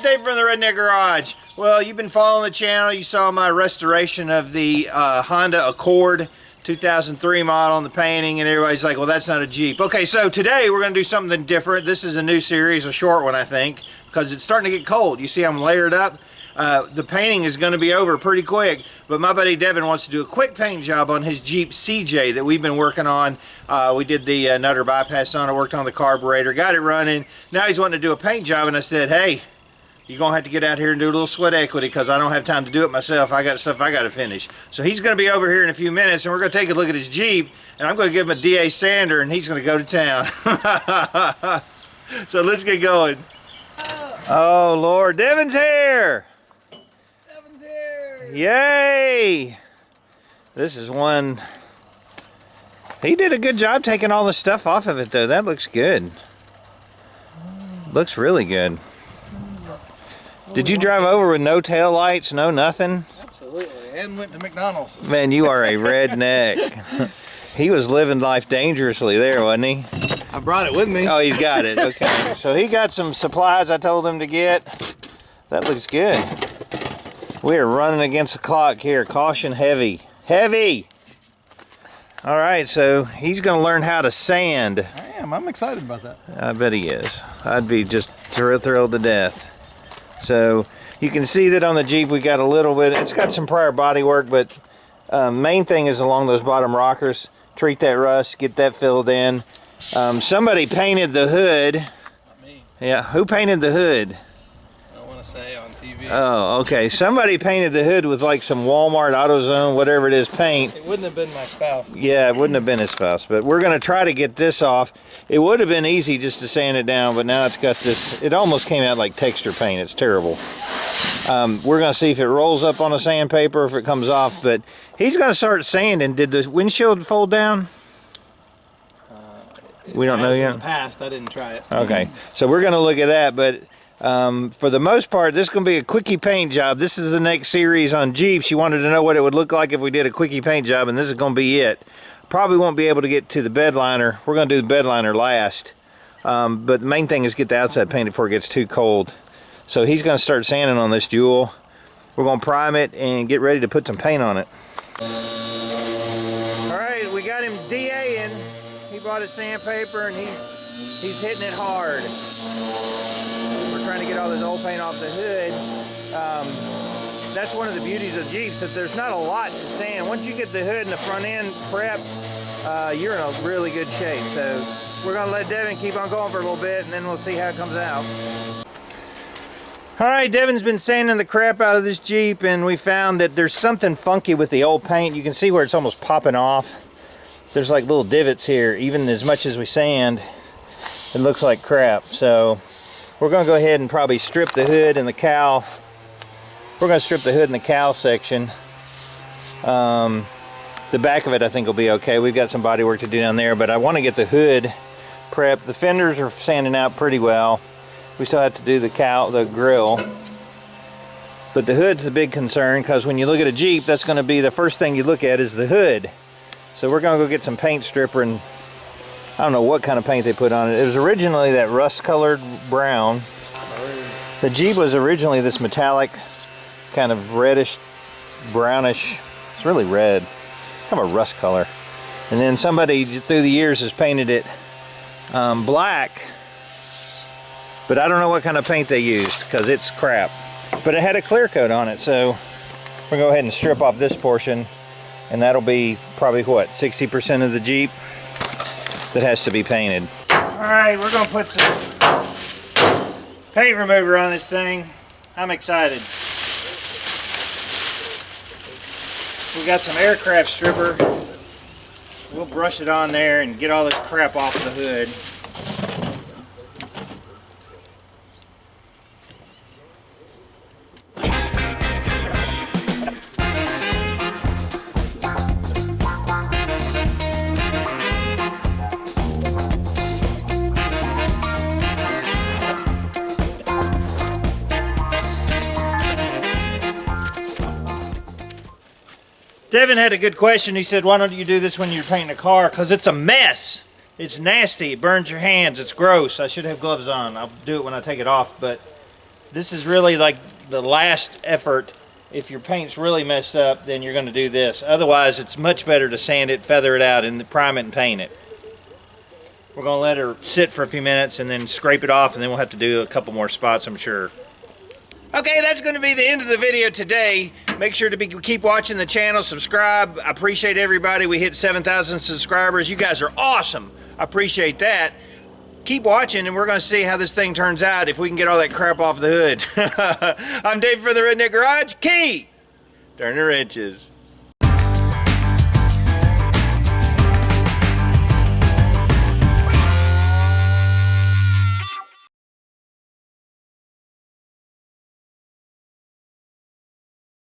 Dave from the Redneck Garage. Well, you've been following the channel. You saw my restoration of the Honda Accord 2003 model and the painting, and everybody's like, well, that's not a Jeep. Okay, so today we're going to do something different. This is a new series, a short one, I think, because it's starting to get cold. You see I'm layered up. The painting is going to be over pretty quick, but my buddy Devin wants to do a quick paint job on his Jeep CJ that we've been working on. We did the nutter bypass on it, worked on the carburetor, got it running. Now he's wanting to do a paint job, and I said, hey, you're going to have to get out here and do a little sweat equity because I don't have time to do it myself. I got stuff I got to finish. So he's going to be over here in a few minutes, and we're going to take a look at his Jeep, and I'm going to give him a DA sander, and he's going to go to town. So let's get going. Oh, Lord. Devin's here. Devin's here. Yay. This is one. He did a good job taking all the stuff off of it, though. That looks good. Looks really good. Did you drive over with no tail lights, no nothing? Absolutely, and went to McDonald's. Man, you are a redneck. He was living life dangerously there, wasn't he? I brought it with me. Oh, he's got it, okay. So he got some supplies I told him to get. That looks good. We are running against the clock here. Caution heavy. Heavy! All right, so he's gonna learn how to sand. I am, I'm excited about that. I bet he is. I'd be just thrilled to death. So you can see that on the Jeep we got a little bit, it's got some prior body work, but main thing is along those bottom rockers. Treat that rust, get that filled in. Somebody painted the hood. Not me. Yeah, who painted the hood? I don't want to say on TV. Oh, okay. Somebody painted the hood with like some Walmart, AutoZone, whatever it is, paint. It wouldn't have been my spouse. Yeah, it wouldn't have been his spouse, but we're going to try to get this off. It would have been easy just to sand it down, but now it's got this, it almost came out like texture paint. It's terrible. We're going to see if it rolls up on the sandpaper, if it comes off, but he's going to start sanding. Did the windshield fold down? We don't know yet. In the past, I didn't try it. Okay, so we're going to look at that, but for the most part, this is going to be a quickie paint job. This is the next series on Jeeps. You wanted to know what it would look like if we did a quickie paint job, and this is going to be it. Probably won't be able to get to the bed liner. We're going to do the bed liner last. But the main thing is get the outside painted before it gets too cold. So he's going to start sanding on this Jewel. We're going to prime it and get ready to put some paint on it. All right, we got him DAing. He bought his sandpaper and he's hitting it hard. We're trying to get all this old paint off the hood. That's one of the beauties of Jeeps, that there's not a lot to sand. Once you get the hood and the front end prepped, you're in a really good shape. So we're gonna let Devin keep on going for a little bit, and then we'll see how it comes out. All right, Devin's been sanding the crap out of this Jeep, and we found that there's something funky with the old paint. You can see where it's almost popping off. There's like little divots here. Even as much as we sand, it looks like crap. So we're gonna go ahead and probably strip the hood and the cowl. We're going to strip the hood and the cowl section. The back of it I think will be okay. We've got some body work to do down there, but I want to get the hood prepped. The fenders are sanding out pretty well. We still have to do the cowl, the grill. But the hood's the big concern, because when you look at a Jeep, that's going to be the first thing you look at is the hood. So we're going to go get some paint stripper, and I don't know what kind of paint they put on it. It was originally that rust-colored brown. The Jeep was originally this metallic, kind of reddish, brownish. It's really red, kind of a rust color. And then somebody through the years has painted it black, but I don't know what kind of paint they used because it's crap. But it had a clear coat on it, so we're gonna go ahead and strip off this portion, and that'll be probably what, 60% of the Jeep that has to be painted. All right, we're gonna put some paint remover on this thing. I'm excited. We got some aircraft stripper. We'll brush it on there and get all this crap off the hood. Devin had a good question. He said, why don't you do this when you're painting a car? Because it's a mess. It's nasty. It burns your hands. It's gross. I should have gloves on. I'll do it when I take it off. But This is really like the last effort. If your paint's really messed up, then you're going to do this. Otherwise, it's much better to sand it, feather it out, and prime it and paint it. We're going to let her sit for a few minutes and then scrape it off, and then we'll have to do a couple more spots, I'm sure. Okay, that's going to be the end of the video today. Make sure to keep watching the channel, subscribe. I appreciate everybody. We hit 7,000 subscribers. You guys are awesome. I appreciate that. Keep watching, and we're going to see how this thing turns out, if we can get all that crap off the hood. I'm Dave for the Redneck Garage. Key! Turn the wrenches.